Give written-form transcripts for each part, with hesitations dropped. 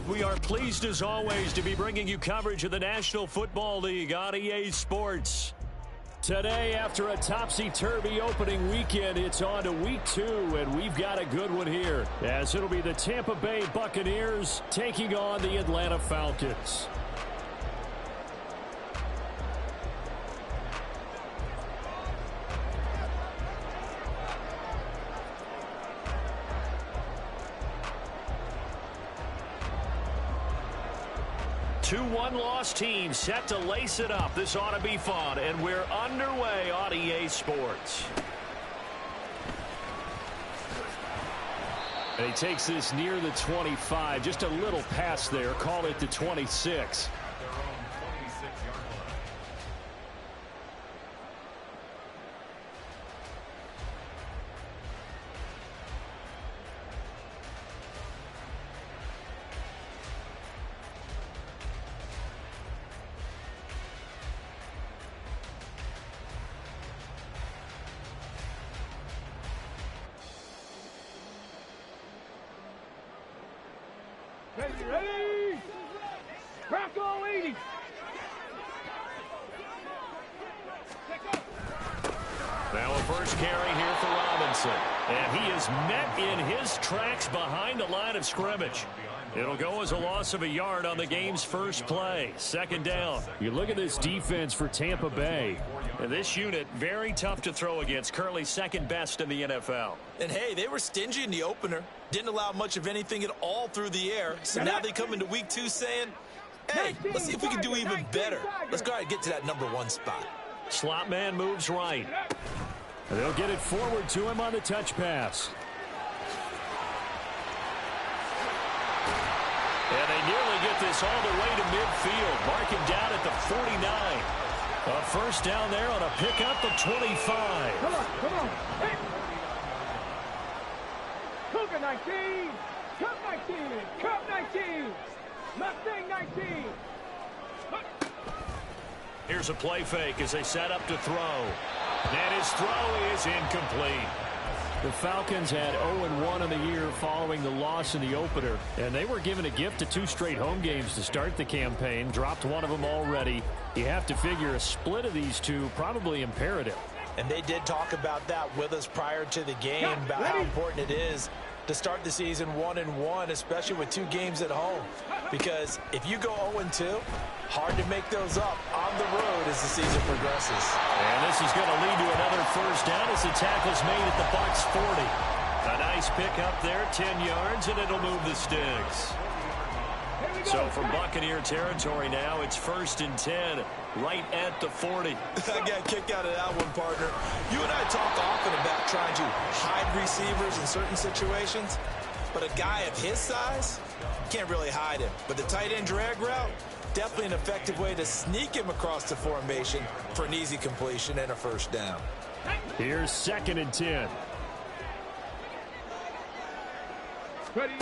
We are pleased as always to be bringing you coverage of the National Football League on EA Sports. Today, after a topsy-turvy opening weekend, it's on to week 2, and we've got a good one here, as it'll be the Tampa Bay Buccaneers taking on the Atlanta Falcons. Two one-loss teams set to lace it up. This ought to be fun, and we're underway on EA Sports. And he takes this near the 25, just a little pass there. Call it the 26. Ready? Crack on 80. Now a first carry here for Robinson. And he is met in his tracks behind the line of scrimmage. It'll go as a loss of a yard on the game's first play. Second down. You look at this defense for Tampa Bay. And this unit, very tough to throw against. Currently second best in the NFL. And hey, they were stingy in the opener. Didn't allow much of anything at all through the air. So now they come into week 2 saying, hey, let's see if we can do even better. Let's go ahead and get to that #1 spot. Slot man moves right. And they'll get it forward to him on the touch pass. And they nearly get this all the way to midfield. Marking down at the 49. A first down there on a pickup of 25. Come on. Hey. Cougar 19. Cup 19. Cup 19. Mustang 19. Here's a play fake as they set up to throw. And his throw is incomplete. The Falcons had 0-1 in the year following the loss in the opener, and they were given a gift of 2 straight home games to start the campaign. Dropped one of them already. You have to figure a split of these two probably imperative. And they did talk about that with us prior to the game, about how important it is to start the season 1-1, especially with 2 games at home. Because if you go 0-2, hard to make those up on the road as the season progresses. And this is going to lead to another first down as the tackle's made at the Bucs 40. A nice pickup there, 10 yards, and it'll move the sticks. So from Buccaneer territory now, it's 1st and 10, right at the 40. I got a kick out of that one, partner. You and I talk often about trying to hide receivers in certain situations, but a guy of his size can't really hide him. But the tight end drag route, definitely an effective way to sneak him across the formation for an easy completion and a first down. Here's 2nd and 10. Ready.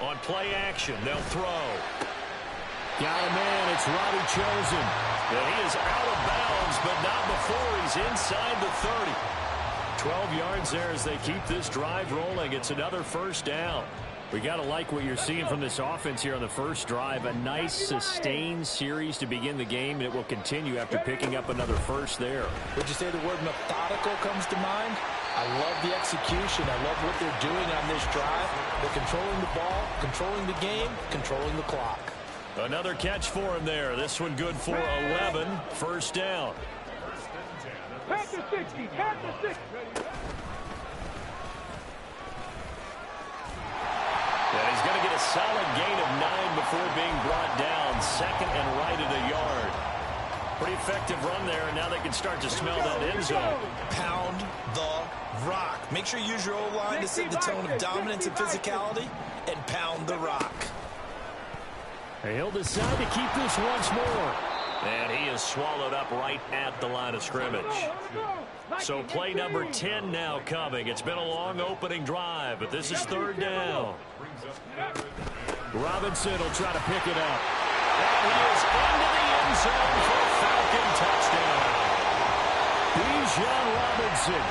On play action, they'll throw. Got a man, it's Robbie Chosen. And he is out of bounds, but not before he's inside the 30. 12 yards there as they keep this drive rolling. It's another first down. We got to like what you're seeing from this offense here on the first drive. A nice, sustained series to begin the game, and it will continue after picking up another first there. Would you say the word methodical comes to mind? I love the execution. I love what they're doing on this drive. They're controlling the ball, controlling the game, controlling the clock. Another catch for him there. This one good for 11. First down. Panther 60. Panther 60. And he's going to get a solid gain of 9 before being brought down. 2nd and right at a yard. Pretty effective run there, and now they can start to smell that end zone. Pound the rock. Make sure you use your O-line to set the tone of dominance and physicality, and pound the rock. He'll decide to keep this once more. And he is swallowed up right at the line of scrimmage. So play number 10 now coming. It's been a long opening drive, but this is 3rd down. Robinson will try to pick it up. And he is into the end zone for a Falcon touchdown. Bijan Robinson,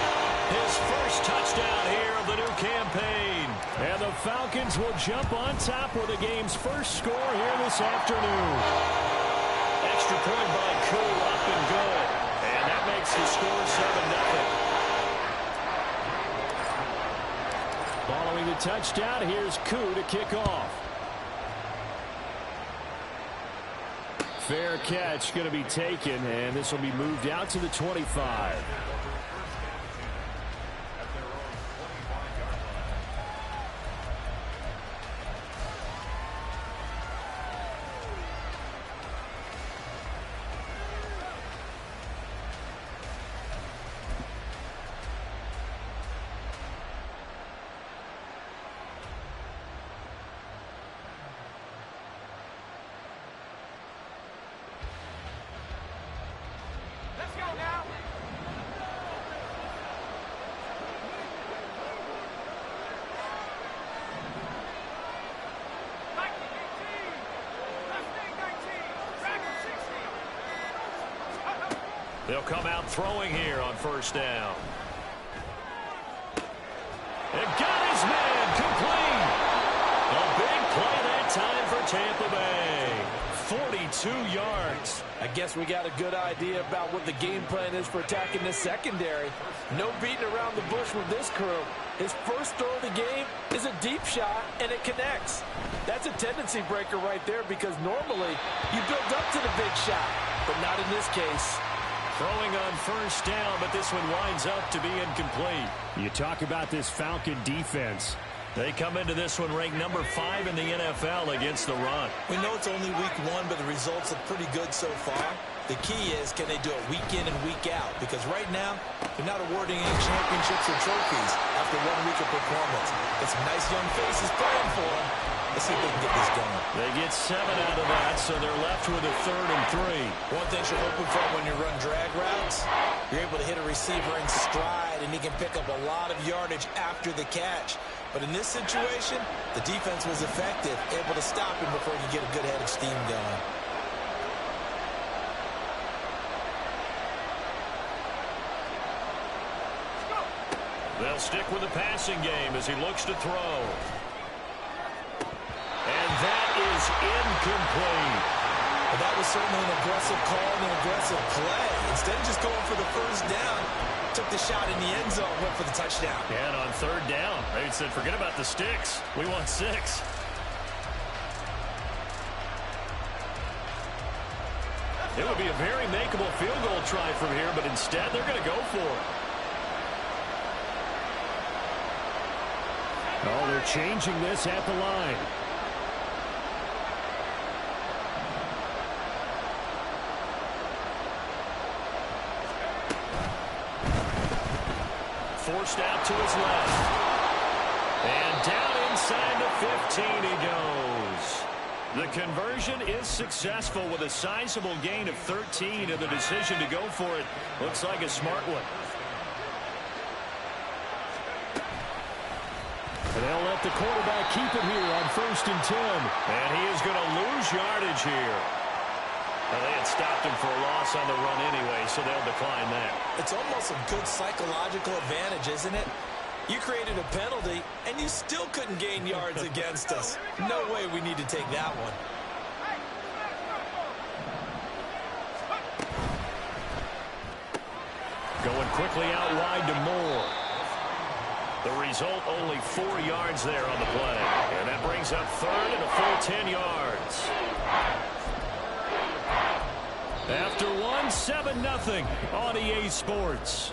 his first touchdown here of the new campaign. And the Falcons will jump on top with the game's first score here this afternoon. Extra point by Koo, up and good. And that makes the score 7-0. Following the touchdown, here's Koo to kick off. Fair catch going to be taken, and this will be moved out to the 25. They'll come out throwing here on first down. And got his man complete. A big play that time for Tampa Bay. 42 yards. I guess we got a good idea about what the game plan is for attacking this secondary. No beating around the bush with this crew. His first throw of the game is a deep shot, and it connects. That's a tendency breaker right there because normally you build up to the big shot, but not in this case. Throwing on first down, but this one winds up to be incomplete. You talk about this Falcon defense. They come into this one ranked number 5 in the NFL against the run. We know it's only week 1, but the results are pretty good so far. The key is, can they do it week in and week out? Because right now, they're not awarding any championships or trophies after 1 week of performance. Got some nice young faces playing for them. Let's see if they can get this going. They get 7 out of that, so they're left with a 3rd and 3. One thing you're hoping for when you run drag routes, you're able to hit a receiver in stride, and he can pick up a lot of yardage after the catch. But in this situation, the defense was effective, able to stop him before you get a good head of steam going. They'll stick with the passing game as he looks to throw. And that is incomplete. Well, that was certainly an aggressive call and an aggressive play. Instead of just going for the first down, took the shot in the end zone, went for the touchdown. And on 3rd down, they said, forget about the sticks. We want 6. It would be a very makeable field goal try from here, but instead they're going to go for it. Oh, they're changing this at the line. Forced out to his left. And down inside the 15 he goes. The conversion is successful with a sizable gain of 13, and the decision to go for it looks like a smart one. And they'll let the quarterback keep it here on 1st and 10. And he is going to lose yardage here. Well, they had stopped him for a loss on the run anyway, so they'll decline that. It's almost a good psychological advantage, isn't it? You created a penalty, and you still couldn't gain yards against us. No way we need to take that one. Going quickly out wide to Moore. The result, only 4 yards there on the play. And that brings up 3rd and a full 10 yards. After 7-0 on EA Sports.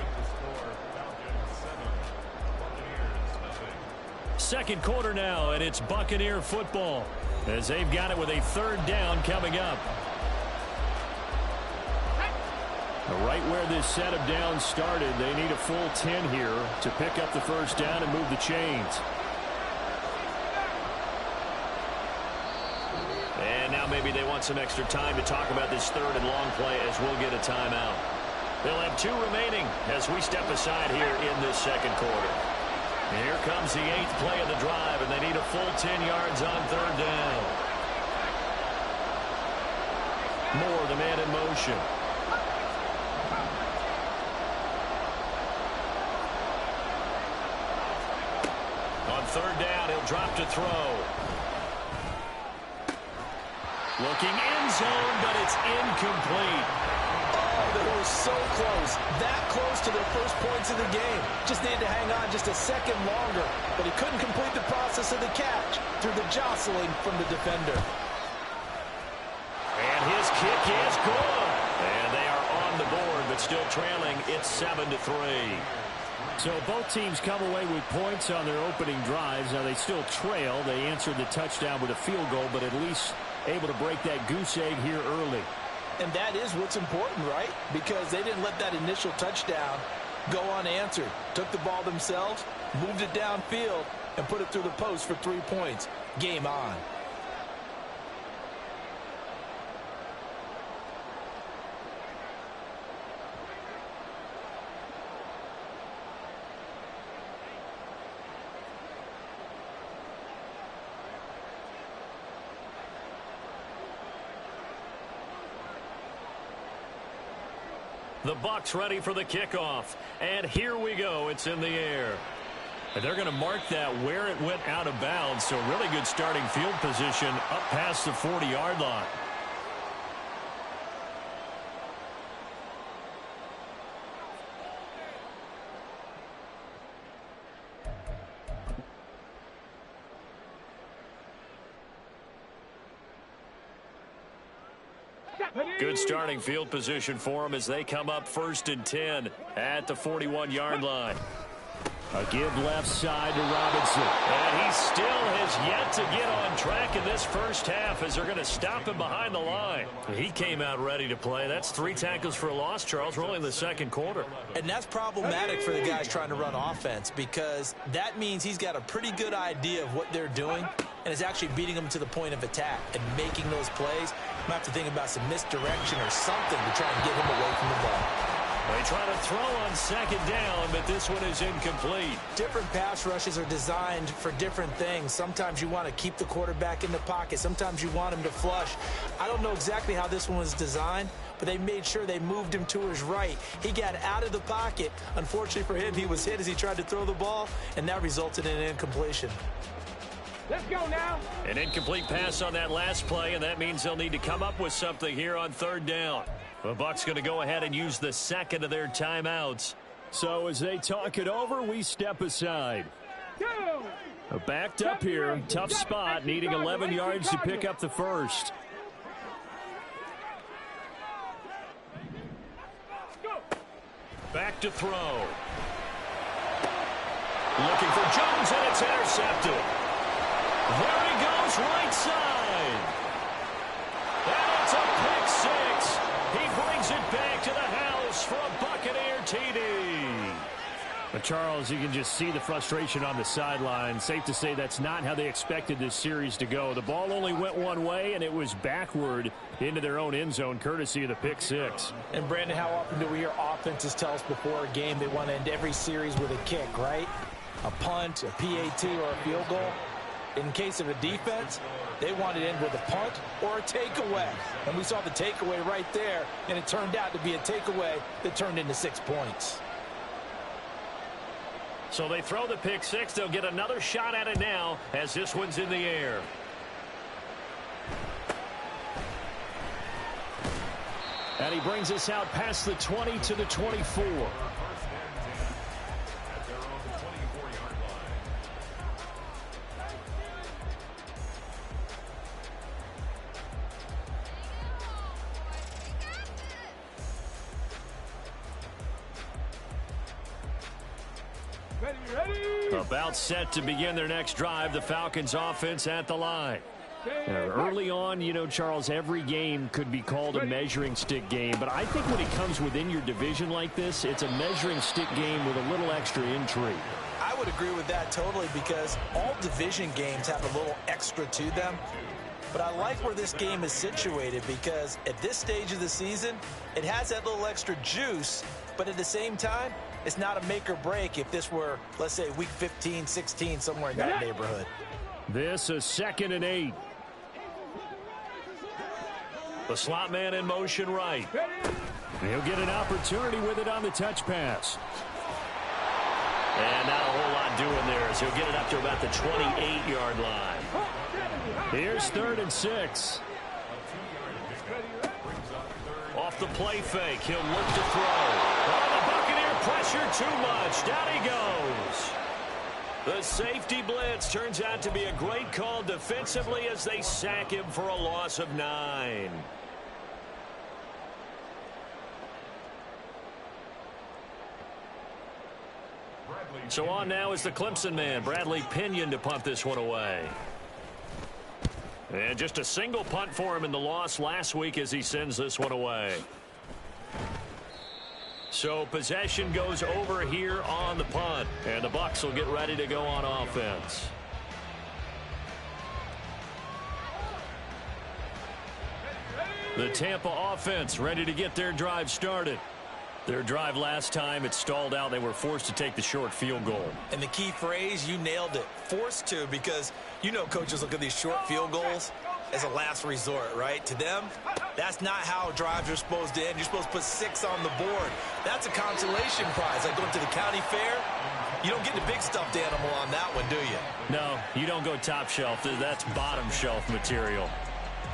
Second quarter now, and it's Buccaneer football as they've got it with a 3rd down coming up. Right where this set of downs started, they need a full 10 here to pick up the first down and move the chains. And now maybe they want some extra time to talk about this 3rd and long play as we'll get a timeout. They'll have 2 remaining as we step aside here in this second quarter. And here comes the 8th play of the drive, and they need a full 10 yards on 3rd down. Moore, the man in motion. On third down. He'll drop to throw. Looking end zone, but it's incomplete. Oh, they were so close. That close to their first points of the game. Just needed to hang on just a second longer. But he couldn't complete the process of the catch through the jostling from the defender. And his kick is good. And they are on the board, but still trailing. It's 7-3. So both teams come away with points on their opening drives. Now they still trail. They answered the touchdown with a field goal, but at least able to break that goose egg here early. And that is what's important, right? Because they didn't let that initial touchdown go unanswered. Took the ball themselves, moved it downfield, and put it through the post for 3 points. Game on. The Bucs ready for the kickoff. And here we go. It's in the air. And they're going to mark that where it went out of bounds. So really good starting field position up past the 40-yard line. Good starting field position for them as they come up 1st and 10 at the 41-yard line. A give left side to Robinson. And he still has yet to get on track in this first half as they're going to stop him behind the line. He came out ready to play. That's 3 tackles for a loss, Charles, rolling the second quarter. And that's problematic for the guys trying to run offense because that means he's got a pretty good idea of what they're doing and is actually beating them to the point of attack and making those plays. You might have to think about some misdirection or something to try and get him away from the ball. They try to throw on 2nd down, but this one is incomplete. Different pass rushes are designed for different things. Sometimes you want to keep the quarterback in the pocket. Sometimes you want him to flush. I don't know exactly how this one was designed, but they made sure they moved him to his right. He got out of the pocket. Unfortunately for him, he was hit as he tried to throw the ball, and that resulted in an incompletion. Let's go now. An incomplete pass on that last play, and that means they'll need to come up with something here on 3rd down. The Bucs going to go ahead and use the second of their timeouts. So as they talk it over, we step aside. Go. Backed up here, tough spot, needing 11 yards to pick up the first. Back to throw. Looking for Jones, and it's intercepted. There he goes, right side. And it's a pick 6. He brings it back to the house for a Buccaneer TD. But Charles, you can just see the frustration on the sideline. Safe to say that's not how they expected this series to go. The ball only went one way, and it was backward into their own end zone, courtesy of the pick 6. And, Brandon, how often do we hear offenses tell us before a game they want to end every series with a kick, right? A punt, a PAT, or a field goal. In case of a defense, they want to end with a punt or a takeaway. And we saw the takeaway right there, and it turned out to be a takeaway that turned into 6 points. So they throw the pick 6. They'll get another shot at it now as this one's in the air. And he brings us out past the 20 to the 24. About set to begin their next drive, the Falcons offense at the line. Early on, you know, Charles, every game could be called a measuring stick game. But I think when it comes within your division like this, it's a measuring stick game with a little extra intrigue. I would agree with that totally because all division games have a little extra to them. But I like where this game is situated because at this stage of the season, it has that little extra juice. But at the same time, it's not a make or break if this were, let's say, week 15, 16, somewhere in that neighborhood. This is 2nd and 8. The slot man in motion right. He'll get an opportunity with it on the touch pass. And not a whole lot doing there, so he'll get it up to about the 28-yard line. Here's 3rd and 6. Off the play fake, he'll look to throw. Oh, the Buccaneer pressure too much. Down he goes. The safety blitz turns out to be a great call defensively as they sack him for a loss of 9. So on now is the Clemson man, Bradley Pinion, to punt this one away. And just a single punt for him in the loss last week as he sends this one away. So possession goes over here on the punt, and the Bucs will get ready to go on offense. The Tampa offense ready to get their drive started. Their drive last time, it stalled out. They were forced to take the short field goal. And the key phrase, you nailed it, forced to, because you know coaches look at these short field goals as a last resort, right? To them, that's not how drives are supposed to end. You're supposed to put 6 on the board. That's a consolation prize. Like going to the county fair, you don't get the big stuffed animal on that one, do you? No, you don't go top shelf. That's bottom shelf material.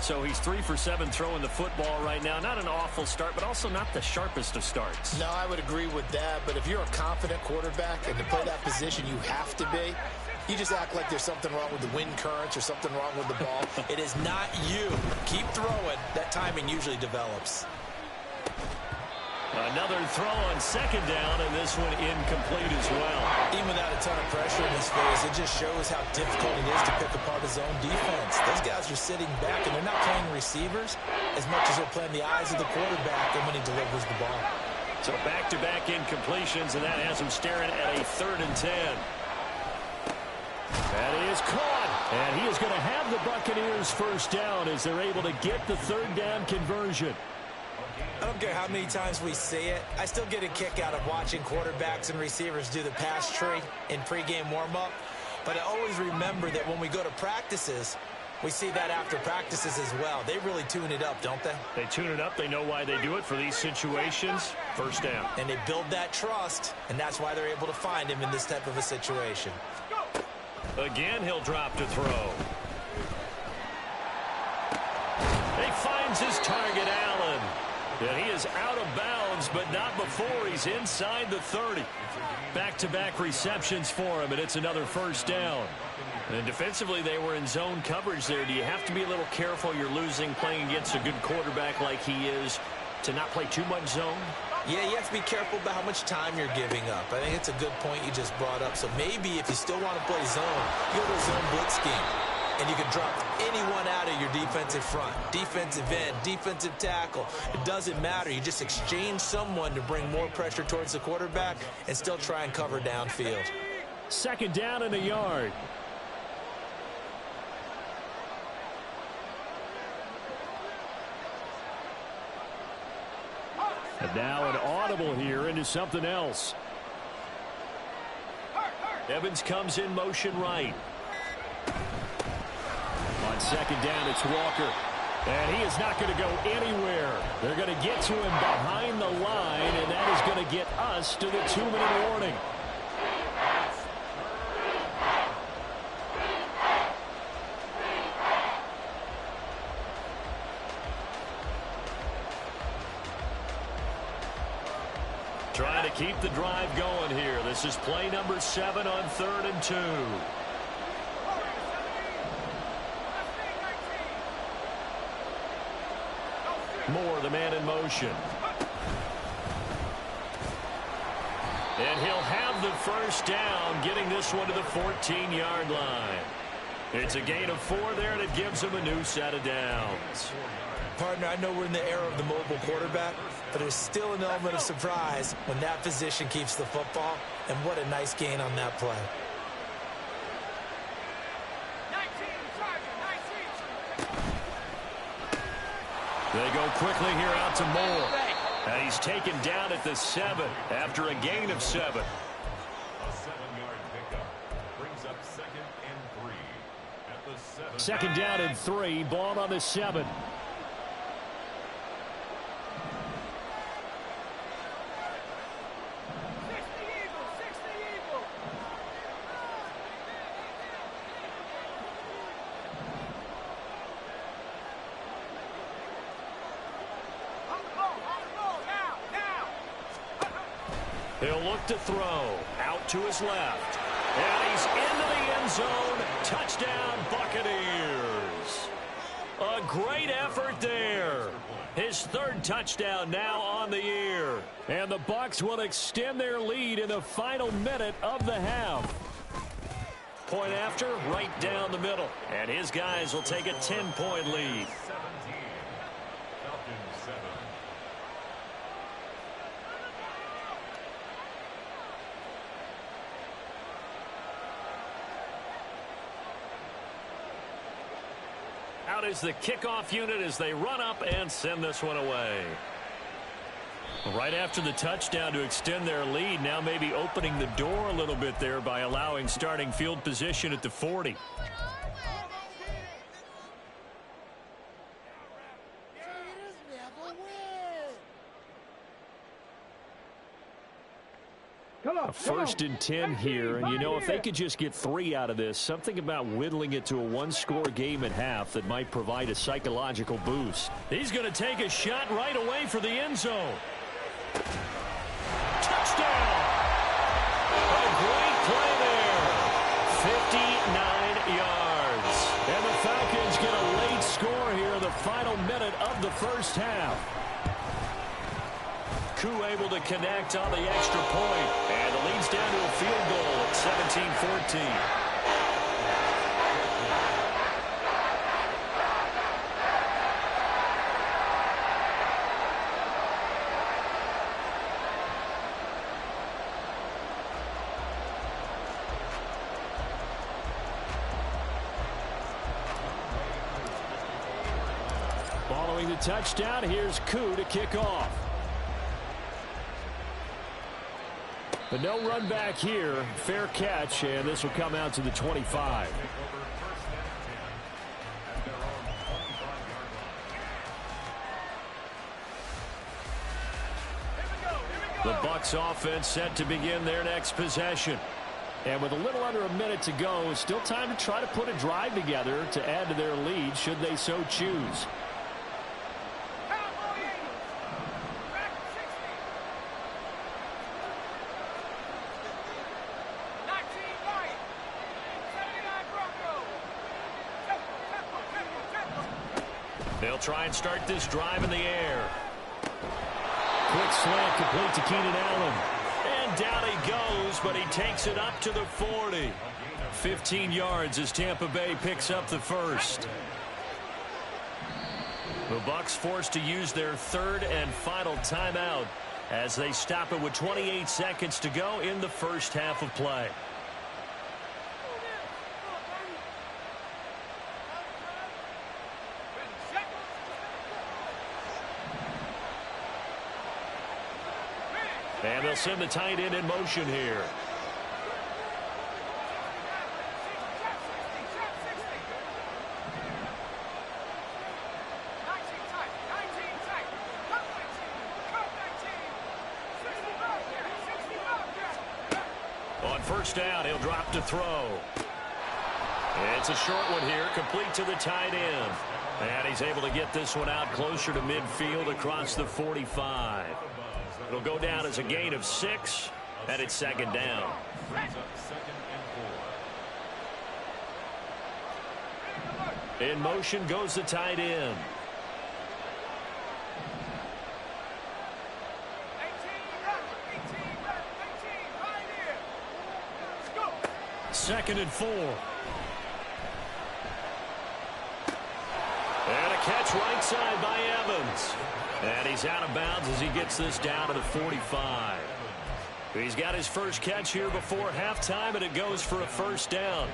So he's 3 for 7 throwing the football right now. Not an awful start, but also not the sharpest of starts. No, I would agree with that. But if you're a confident quarterback and to play that position you have to be, you just act like there's something wrong with the wind currents or something wrong with the ball. It is not you. Keep throwing. That timing usually develops. Another throw on 2nd down, and this one incomplete as well. Even without a ton of pressure in his face, it just shows how difficult it is to pick apart his own defense. Those guys are sitting back, and they're not playing receivers as much as they're playing the eyes of the quarterback and when he delivers the ball. So back-to-back incompletions, and that has him staring at a 3rd and 10. That is caught, and he is going to have the Buccaneers first down as they're able to get the 3rd down conversion. I don't care how many times we see it. I still get a kick out of watching quarterbacks and receivers do the pass tree in pregame warm-up. But I always remember that when we go to practices, we see that after practices as well. They really tune it up, don't they? They tune it up. They know why they do it for these situations. First down. And they build that trust, and that's why they're able to find him in this type of a situation. Again, he'll drop to throw. He finds his target, Allen. And he is out of bounds, but not before he's inside the 30. Back-to-back receptions for him, and it's another first down. And defensively, they were in zone coverage there. Do you have to be a little careful? You're losing playing against a good quarterback like he is to not play too much zone? Yeah, you have to be careful about how much time you're giving up. I think it's a good point you just brought up. So maybe if you still want to play zone, you go to a zone blitz scheme. And you can drop anyone out of your defensive front, defensive end, defensive tackle. It doesn't matter. You just exchange someone to bring more pressure towards the quarterback and still try and cover downfield. 2nd down and a yard. And now an audible here into something else. Evans comes in motion right. On 2nd down, it's Walker. And he is not going to go anywhere. They're going to get to him behind the line, and that is going to get us to the 2-minute warning. Trying to keep the drive going here. This is play number 7 on 3rd and 2. Moore, the man in motion. And he'll have the first down, getting this one to the 14-yard line. It's a gain of 4 there, and it gives him a new set of downs. Partner, I know we're in the era of the mobile quarterback, but there's still an element of surprise when that position keeps the football, and what a nice gain on that play. They go quickly here out to Moore. And he's taken down at the 7 after a gain of 7. A 7-yard pickup brings up 2nd and 3 at the 7. 2nd down and 3, ball on the 7. He'll look to throw. Out to his left. And he's into the end zone. Touchdown, Buccaneers. A great effort there. His third touchdown now on the year. And the Bucs will extend their lead in the final minute of the half. Point after, right down the middle. And his guys will take a 10-point lead. Out is the kickoff unit as they run up and send this one away. Right after the touchdown to extend their lead, now maybe opening the door a little bit there by allowing starting field position at the 40. A 1st and 10 here, and you know, if they could just get 3 out of this, something about whittling it to a one-score game at half that might provide a psychological boost. He's going to take a shot right away for the end zone. Touchdown! A great play there. 59 yards. And the Falcons get a late score here in the final minute of the first half. Koo able to connect on the extra point. And the lead's down to a field goal at 17-14. Following the touchdown, here's Koo to kick off. But no run back here. Fair catch, and this will come out to the 25. The Bucs offense set to begin their next possession. And with a little under a minute to go, still time to try to put a drive together to add to their lead should they so choose. They'll try and start this drive in the air. Quick slant complete to Keenan Allen. And down he goes, but he takes it up to the 40. 15 yards as Tampa Bay picks up the first. The Bucs forced to use their third and final timeout as they stop it with 28 seconds to go in the first half of play. And they'll send the tight end in motion here. On first down, he'll drop to throw. It's a short one here, complete to the tight end. And he's able to get this one out closer to midfield across the 45. It'll go down as a gain of 6, and it's second down. In motion goes the tight end. Second and 4. And a catch right side by Evans. And he's out of bounds as he gets this down to the 45. He's got his first catch here before halftime, and it goes for a first down.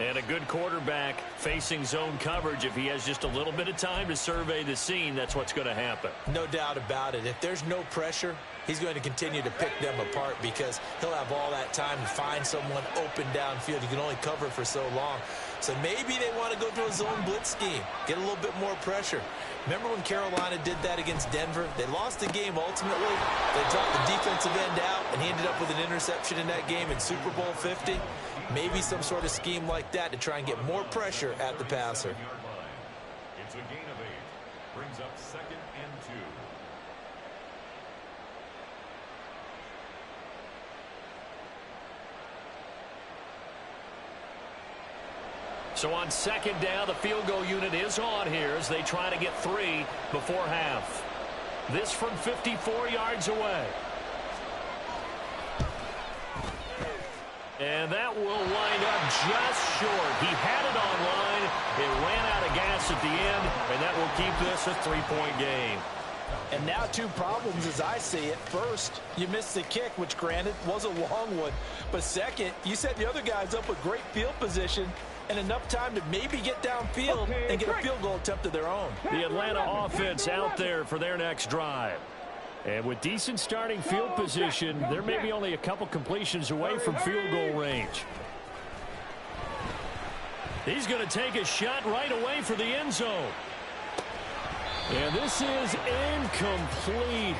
And a good quarterback facing zone coverage. If he has just a little bit of time to survey the scene, that's what's going to happen. No doubt about it. If there's no pressure, he's going to continue to pick them apart because he'll have all that time to find someone open downfield. You can only cover for so long. So maybe they want to go to a zone blitz scheme, get a little bit more pressure. Remember when Carolina did that against Denver? They lost the game ultimately. They dropped the defensive end out, and he ended up with an interception in that game in Super Bowl 50. Maybe some sort of scheme like that to try and get more pressure at the passer. It's a gain of 8. Brings up second and 2. So on second down, the field goal unit is on here as they try to get 3 before half. This from 54 yards away. And that will wind up just short. He had it on line. It ran out of gas at the end, and that will keep this a 3-point game. And now 2 problems as I see it. First, you missed the kick, which granted was a long one. But second, you set the other guys up with great field position and enough time to maybe get downfield and get a field goal attempt of their own. The Atlanta offense out there for their next drive. And with decent starting field position, they're maybe only a couple completions away from field goal range. He's going to take a shot right away for the end zone. And this is incomplete.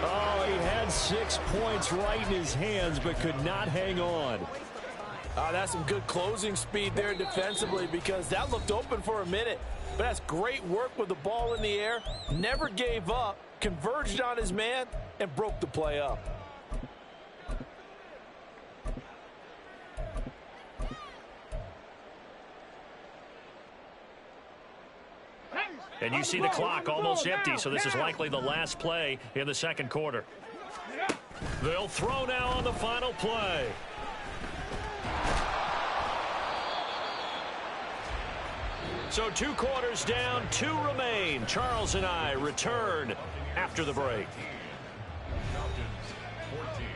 Oh, he had 6 points right in his hands, but could not hang on. That's some good closing speed there defensively, because that looked open for a minute. But that's great work with the ball in the air. Never gave up, converged on his man, and broke the play up. And you see the clock almost empty, so this is likely the last play in the second quarter. They'll throw now on the final play. So 2 quarters down, 2 remain. Charles and I return after the break. Falcons 14.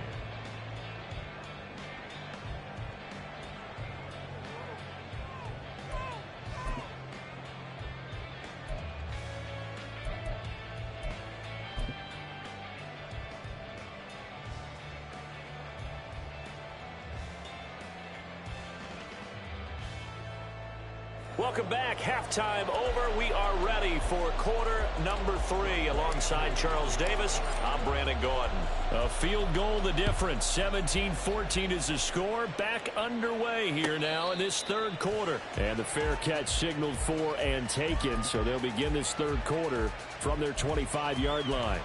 Welcome back. Halftime over. We are ready for quarter number 3. Alongside Charles Davis, I'm Brandon Gordon. A field goal the difference. 17-14 is the score. Back underway here now in this third quarter. And the fair catch signaled for and taken. So they'll begin this third quarter from their 25-yard line.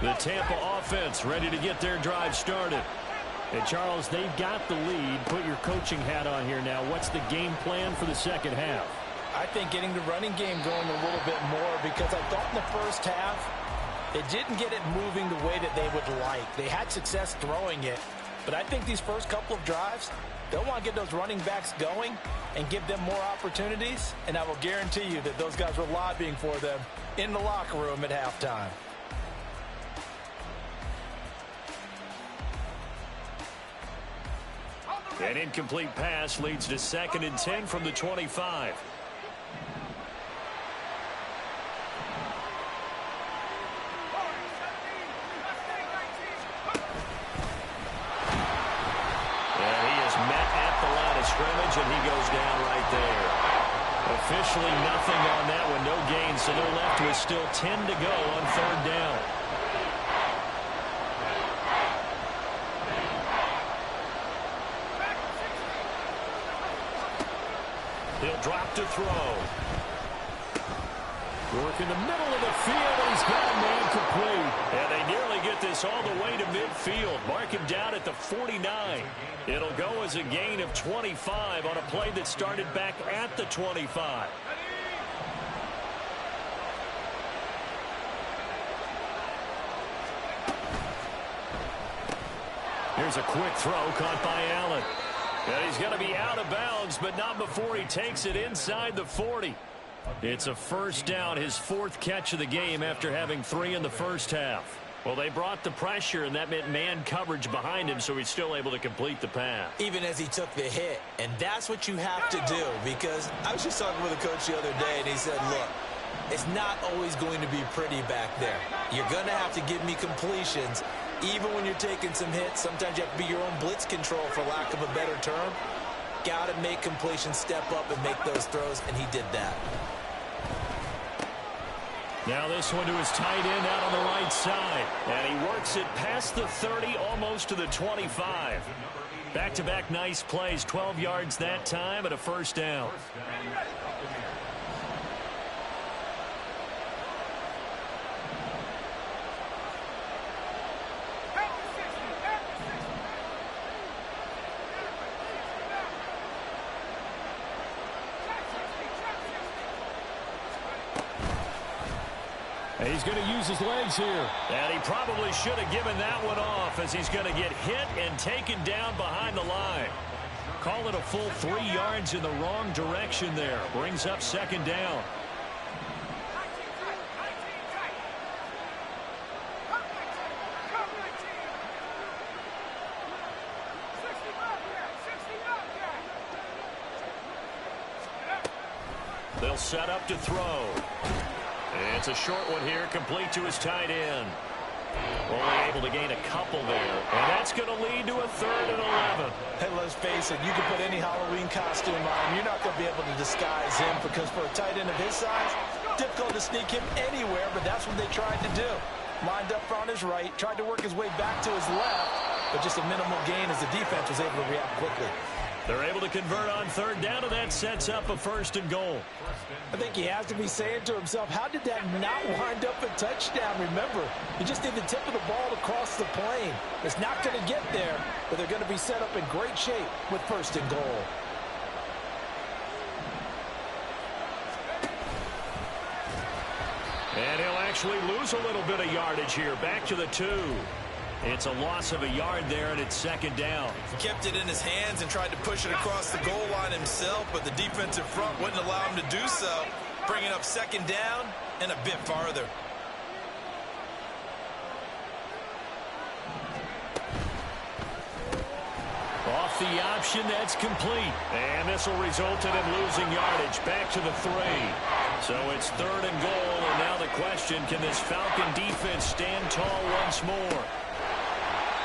The Tampa offense ready to get their drive started. And Charles, they've got the lead. Put your coaching hat on here now. What's the game plan for the second half? I think getting the running game going a little bit more, because I thought in the first half it didn't get it moving the way that they would like. They had success throwing it, but I think these first couple of drives, they'll want to get those running backs going and give them more opportunities, and I will guarantee you that those guys were lobbying for them in the locker room at halftime. An incomplete pass leads to 2nd and 10 from the 25. And he is met at the line of scrimmage, and he goes down right there. Officially nothing on that one, no gain, so they're left with still 10 to go on 3rd down. He'll drop to throw. Work in the middle of the field, and he's got a man complete. And they nearly get this all the way to midfield. Mark him down at the 49. It'll go as a gain of 25 on a play that started back at the 25. Here's a quick throw caught by Allen. And he's going to be out of bounds, but not before he takes it inside the 40. It's a first down, his 4th catch of the game after having 3 in the first half. Well, they brought the pressure, and that meant man coverage behind him, so he's still able to complete the pass. Even as he took the hit, and that's what you have to do, because I was just talking with a coach the other day, and he said, look, it's not always going to be pretty back there. You're going to have to give me completions. Even when you're taking some hits, sometimes you have to be your own blitz control, for lack of a better term. Got to make completions, step up, and make those throws, and he did that. Now this one to his tight end out on the right side. And he works it past the 30, almost to the 25. Back-to-back nice plays, 12 yards that time, and a first down. And he's going to use his legs here. And he probably should have given that one off as he's going to get hit and taken down behind the line. Call it a full 3 yards in the wrong direction there. Brings up second down. They'll set up to throw. It's a short one here, complete to his tight end. Only able to gain a couple there. And that's going to lead to a 3rd and 11. Hey, let's face it, you can put any Halloween costume on. You're not going to be able to disguise him because for a tight end of his size, difficult to sneak him anywhere, but that's what they tried to do. Lined up on his right, tried to work his way back to his left, but just a minimal gain as the defense was able to react quickly. They're able to convert on 3rd down, and that sets up a 1st and goal. I think he has to be saying to himself, how did that not wind up a touchdown? Remember, you just need the tip of the ball to cross the plane. It's not going to get there, but they're going to be set up in great shape with 1st and goal. And he'll actually lose a little bit of yardage here. Back to the 2. It's a loss of a yard there, and it's 2nd down. He kept it in his hands and tried to push it across the goal line himself, but the defensive front wouldn't allow him to do so, bringing up 2nd down and a bit farther. Off the option, that's complete. And this will result in him losing yardage. Back to the 3. So it's 3rd and goal, and now the question, can this Falcon defense stand tall once more?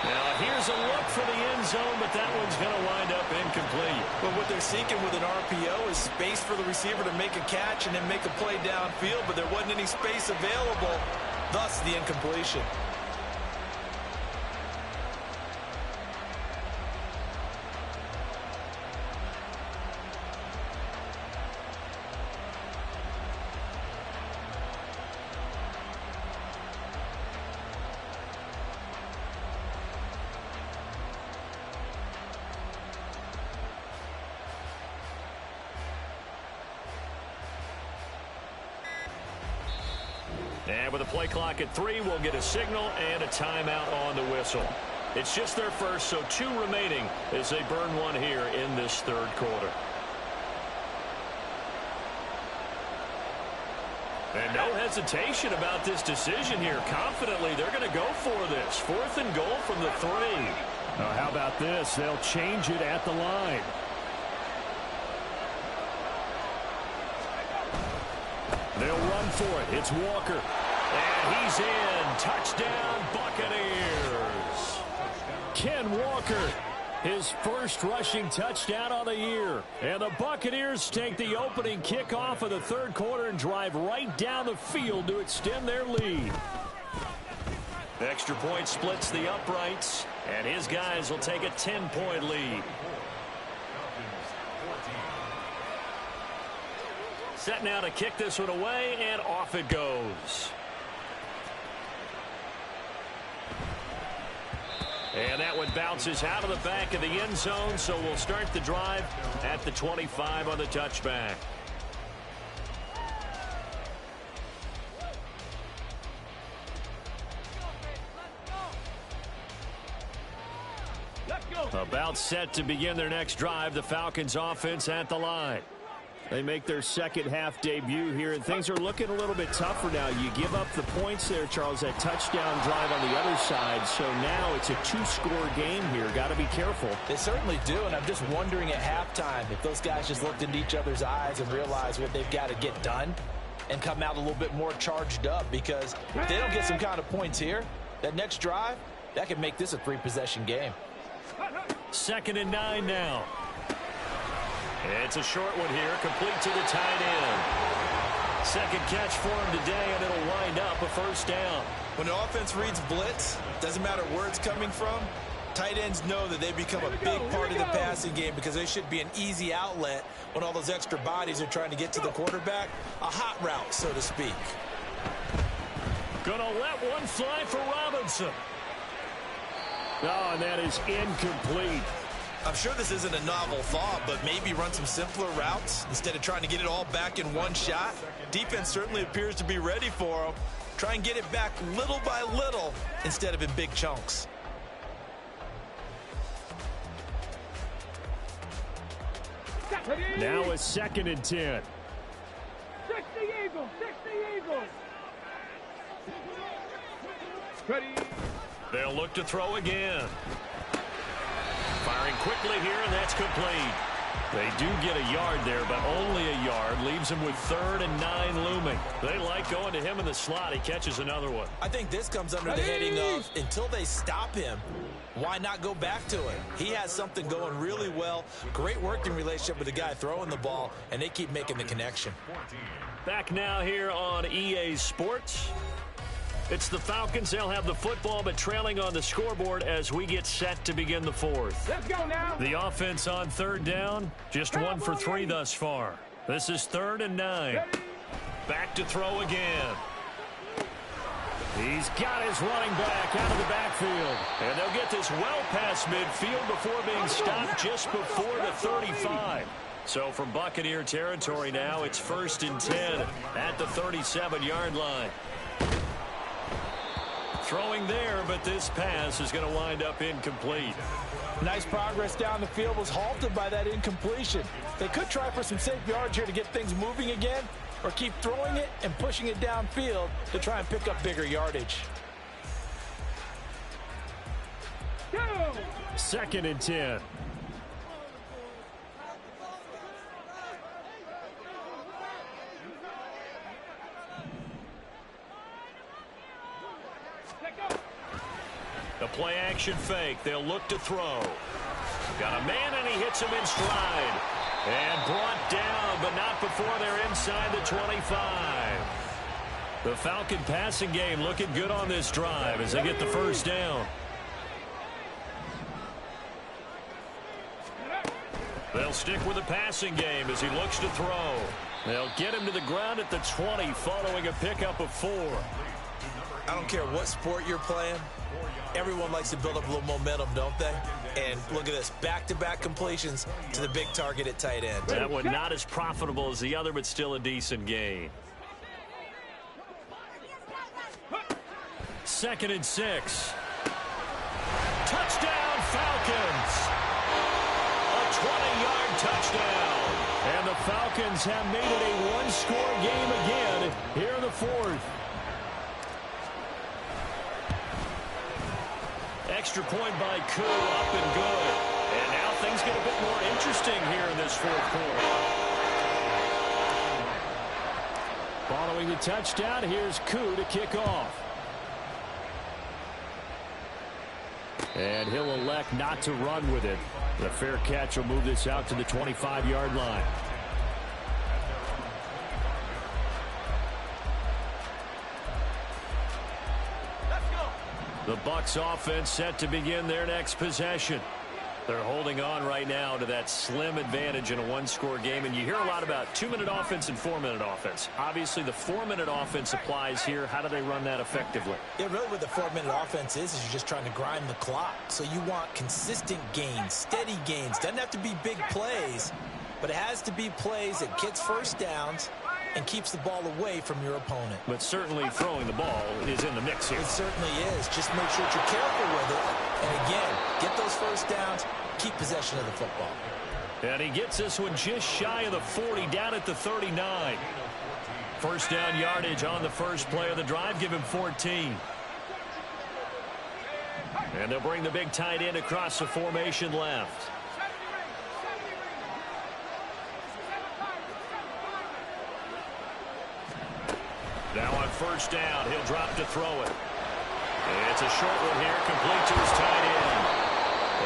Now, here's a look for the end zone, but that one's going to wind up incomplete. But what they're seeking with an RPO is space for the receiver to make a catch and then make a play downfield, but there wasn't any space available, thus the incompletion. And with a play clock at 3, we'll get a signal and a timeout on the whistle. It's just their first, so 2 remaining as they burn one here in this 3rd quarter. And no hesitation about this decision here. Confidently, they're going to go for this. 4th and goal from the 3. How about this? They'll change it at the line. They'll run for it. It's Walker. And he's in. Touchdown, Buccaneers. Ken Walker, his first rushing touchdown of the year. And the Buccaneers take the opening kickoff of the 3rd quarter and drive right down the field to extend their lead. Extra point splits the uprights, and his guys will take a 10-point lead. Set now to kick this one away, and off it goes. And that one bounces out of the back of the end zone, so we'll start the drive at the 25 on the touchback. About set to begin their next drive, the Falcons offense at the line. They make their second half debut here, and things are looking a little bit tougher now. You give up the points there, Charles, that touchdown drive on the other side. So now it's a 2-score game here. Got to be careful. They certainly do, and I'm just wondering at halftime if those guys just looked into each other's eyes and realized what they've got to get done and come out a little bit more charged up, because if they don't get some kind of points here, that next drive, that could make this a 3-possession game. 2nd and 9 now. It's a short one here, complete to the tight end. Second catch for him today, and it'll wind up a 1st down. When an offense reads blitz, doesn't matter where it's coming from, tight ends know that they become a big part of the passing game because they should be an easy outlet when all those extra bodies are trying to get to the quarterback. A hot route, so to speak. Gonna let one fly for Robinson. Oh, and that is incomplete. I'm sure this isn't a novel thought, but maybe run some simpler routes instead of trying to get it all back in one shot. Defense certainly appears to be ready for him. Try and get it back little by little instead of in big chunks. Now a 2nd and 10. 60 Eagles, 60 Eagles. Ready. They'll look to throw again. Firing quickly here, and that's complete. They do get a yard there, but only a yard. Leaves him with 3rd and 9 looming. They like going to him in the slot. He catches another one. I think this comes under the heading of, until they stop him, why not go back to it? He has something going really well. Great working relationship with the guy throwing the ball, and they keep making the connection. Back now here on EA Sports. It's the Falcons. They'll have the football, but trailing on the scoreboard as we get set to begin the 4th. Let's go now. The offense on 3rd down, just 1 for 3 thus far. This is 3rd and 9. Back to throw again. He's got his running back out of the backfield. And they'll get this well past midfield before being stopped just before the 35. So from Buccaneer territory now, it's 1st and 10 at the 37-yard line. Throwing there, but this pass is going to wind up incomplete. Nice progress down the field, was halted by that incompletion. They could try for some safe yards here to get things moving again, or keep throwing it and pushing it downfield to try and pick up bigger yardage. Go. 2nd and 10. The play action fake. They'll look to throw. Got a man, and he hits him in stride. And brought down, but not before they're inside the 25. The Falcon passing game looking good on this drive as they get the 1st down. They'll stick with the passing game as he looks to throw. They'll get him to the ground at the 20 following a pickup of 4. I don't care what sport you're playing. Everyone likes to build up a little momentum, don't they? And look at this, back-to-back completions to the big target at tight end. That one not as profitable as the other, but still a decent gain. 2nd and 6. Touchdown, Falcons! A 20-yard touchdown. And the Falcons have made it a one-score game again here in the 4th. Extra point by Koo, up and good. And now things get a bit more interesting here in this 4th quarter. Following the touchdown, here's Koo to kick off. And he'll elect not to run with it. The fair catch will move this out to the 25-yard line. The Bucs offense set to begin their next possession. They're holding on right now to that slim advantage in a one-score game. And you hear a lot about 2-minute offense and 4-minute offense. Obviously, the 4-minute offense applies here. How do they run that effectively? Yeah, really what the 4-minute offense is you're just trying to grind the clock. So you want consistent gains, steady gains. Doesn't have to be big plays, but it has to be plays that gets 1st downs and keeps the ball away from your opponent. But certainly throwing the ball is in the mix here. It certainly is. Just make sure that you're careful with it. And again, get those 1st downs, keep possession of the football. And he gets this one just shy of the 40, down at the 39. 1st down yardage on the first play of the drive, give him 14. And they'll bring the big tight end across the formation left. Now on 1st down, he'll drop to throw it. It's a short one here, complete to his tight end.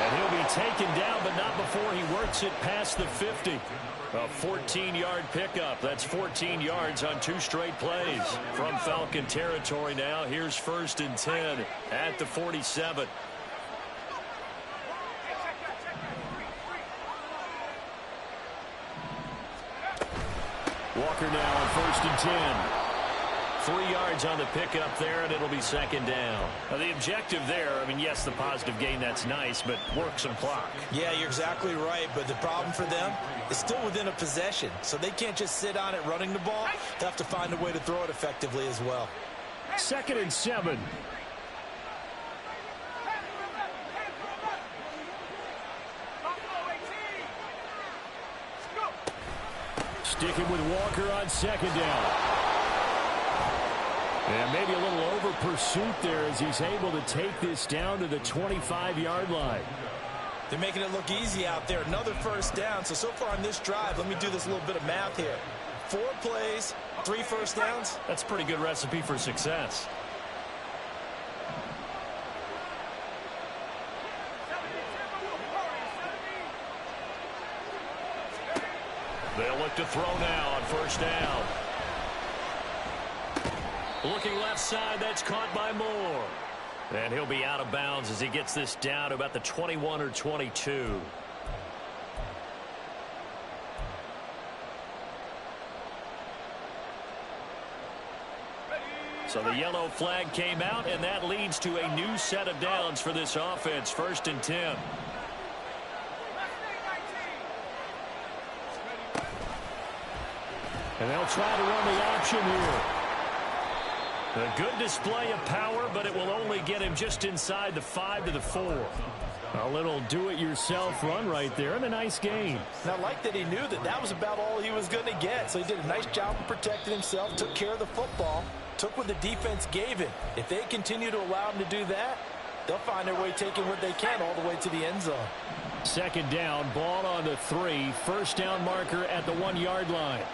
And he'll be taken down, but not before he works it past the 50. A 14-yard pickup. That's 14 yards on 2 straight plays. From Falcon territory now, here's 1st and 10 at the 47. Walker now on 1st and 10. 3 yards on the pickup there, and it'll be 2nd down. Now, the objective there, I mean, yes, the positive gain, that's nice, but work some clock. Yeah, you're exactly right, but the problem for them is still within a possession, so they can't just sit on it running the ball. They have to find a way to throw it effectively as well. 2nd and 7. Sticking with Walker on 2nd down. And maybe a little over pursuit there as he's able to take this down to the 25-yard line. They're making it look easy out there. Another 1st down. So far on this drive, let me do this little bit of math here. 4 plays, 3 1st downs. That's a pretty good recipe for success. They'll look to throw now on 1st down. Looking left side, that's caught by Moore. And he'll be out of bounds as he gets this down to about the 21 or 22. So the yellow flag came out, and that leads to a new set of downs for this offense. 1st and 10. And they'll try to run the option here. A good display of power, but it will only get him just inside the 5 to the 4. A little do-it-yourself run right there, and a nice gain. Now, I like that he knew that that was about all he was going to get. So he did a nice job of protecting himself, took care of the football, took what the defense gave him. If they continue to allow him to do that, they'll find their way taking what they can all the way to the end zone. 2nd down, ball on the 3. 1st down marker at the 1-yard line.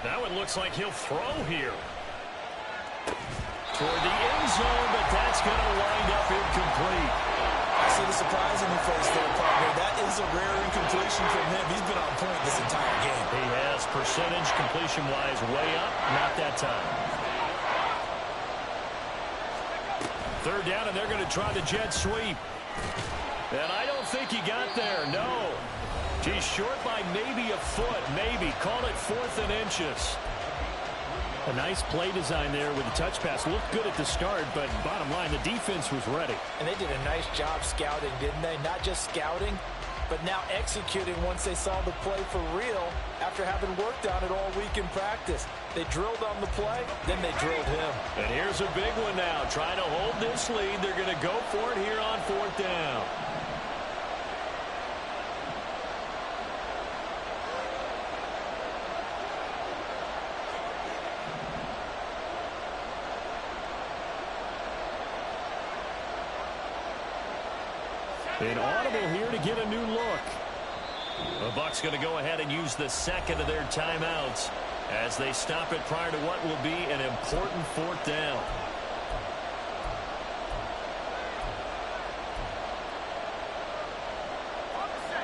Now it looks like he'll throw here. Toward the end zone, but that's going to wind up incomplete. I see the surprise in your face there, partner. That is a rare incompletion from him. He's been on point this entire game. He has percentage completion-wise way up. Not that time. 3rd down, and they're going to try the jet sweep. And I don't think he got there. No. He's short by maybe a foot, maybe. Call it 4th and inches. A nice play design there with the touch pass. Looked good at the start, but bottom line, the defense was ready. And they did a nice job scouting, didn't they? Not just scouting, but now executing once they saw the play for real after having worked on it all week in practice. They drilled on the play, then they drilled him. And here's a big one now. Trying to hold this lead. They're going to go for it here on 4th down. An audible here to get a new look. The Bucs going to go ahead and use the 2nd of their timeouts as they stop it prior to what will be an important 4th down.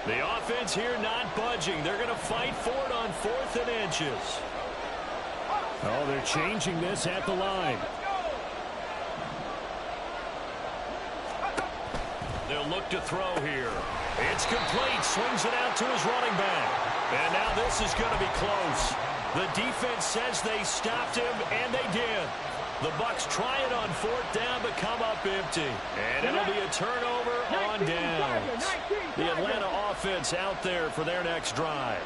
The offense here not budging. They're going to fight for it on 4th and inches. Oh, they're changing this at the line. They'll look to throw here. It's complete. Swings it out to his running back. And now this is going to be close. The defense says they stopped him, and they did. The Bucs try it on 4th down, but come up empty. And it'll be a turnover on downs. The Atlanta offense out there for their next drive.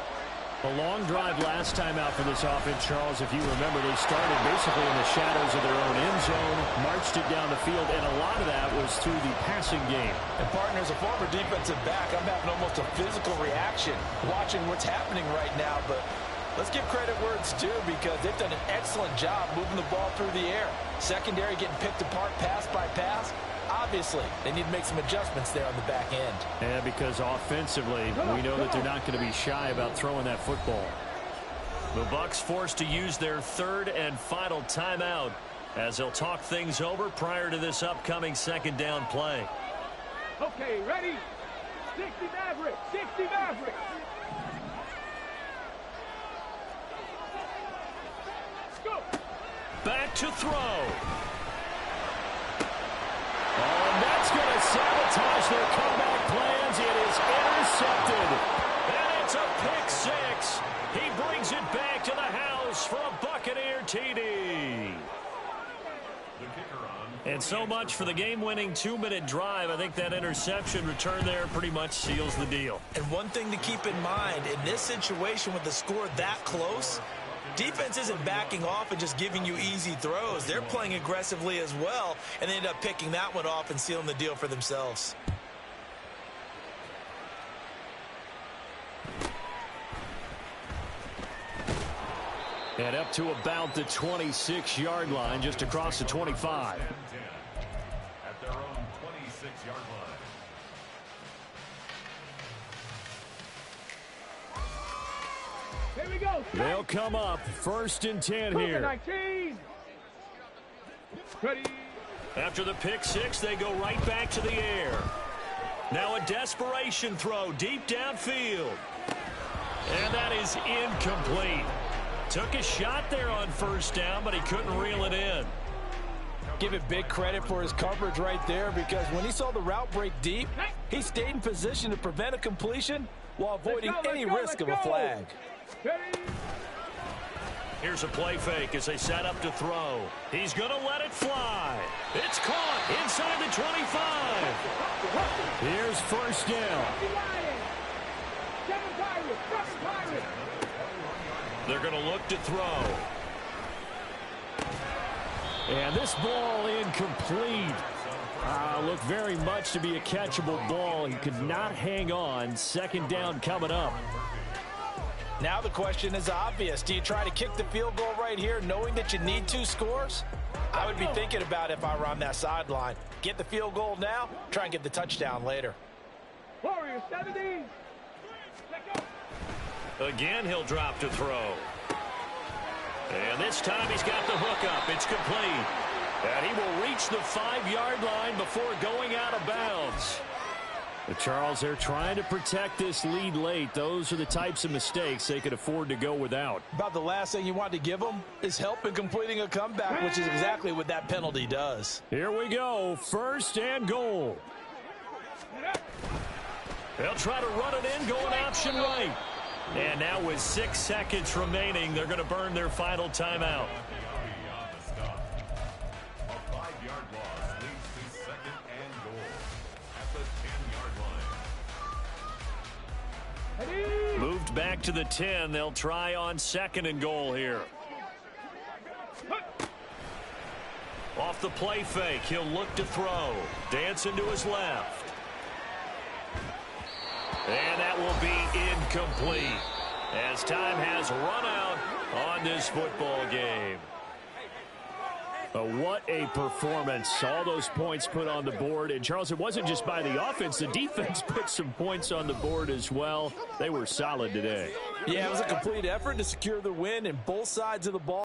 A long drive last time out for this offense, Charles. If you remember, they started basically in the shadows of their own end zone, marched it down the field, and a lot of that was through the passing game. And, partner, as a former defensive back, I'm having almost a physical reaction watching what's happening right now. But let's give credit where it's due because they've done an excellent job moving the ball through the air. Secondary getting picked apart pass by pass. Obviously, they need to make some adjustments there on the back end. Yeah, because offensively, we know that they're not going to be shy about throwing that football. The Bucs forced to use their 3rd and final timeout as they'll talk things over prior to this upcoming 2nd down play. Okay, ready? 60 Mavericks, 60 Mavericks. Let's go. Back to throw. Oh, and that's going to sabotage their comeback plans. It is intercepted. And it's a pick 6. He brings it back to the house for a Buccaneer TD. The kicker on And so much for the game-winning 2-minute drive. I think that interception return there pretty much seals the deal. And one thing to keep in mind, in this situation with the score that close, defense isn't backing off and just giving you easy throws. They're playing aggressively as well, and they end up picking that one off and sealing the deal for themselves. And up to about the 26-yard line, just across the 25. At their own 26-yard line. Here we go. They'll come up 1st and 10 here. 19. Ready. After the pick six, they go right back to the air. Now a desperation throw deep downfield. And that is incomplete. Took a shot there on 1st down, but he couldn't reel it in. Give it big credit for his coverage right there, because when he saw the route break deep, he stayed in position to prevent a completion while avoiding any risk of a flag. Here's a play fake as they set up to throw. He's going to let it fly. It's caught inside the 25. Here's 1st down. They're going to look to throw. And this ball incomplete. Looked very much to be a catchable ball. He could not hang on. 2nd down coming up. Now the question is obvious. Do you try to kick the field goal right here knowing that you need 2 scores? I would be thinking about it if I were on that sideline. Get the field goal now, try and get the touchdown later. Warriors 70. Again, he'll drop to throw. And this time he's got the hook up. It's complete. And he will reach the 5-yard line before going out of bounds. But Charles, they're trying to protect this lead late. Those are the types of mistakes they could afford to go without. About the last thing you want to give them is help in completing a comeback, which is exactly what that penalty does. Here we go. 1st and goal. They'll try to run it in, going option right. And now with 6 seconds remaining, they're going to burn their final timeout. A 5-yard loss leads to 2nd and goal at the 10-yard line. Moved back to the 10. They'll try on 2nd and goal here. Off the play fake, he'll look to throw. Dancing to his left. And that will be incomplete as time has run out on this football game. What a performance. All those points put on the board. And, Charles, it wasn't just by the offense. The defense put some points on the board as well. They were solid today. Yeah, it was a complete effort to secure the win, and both sides of the ball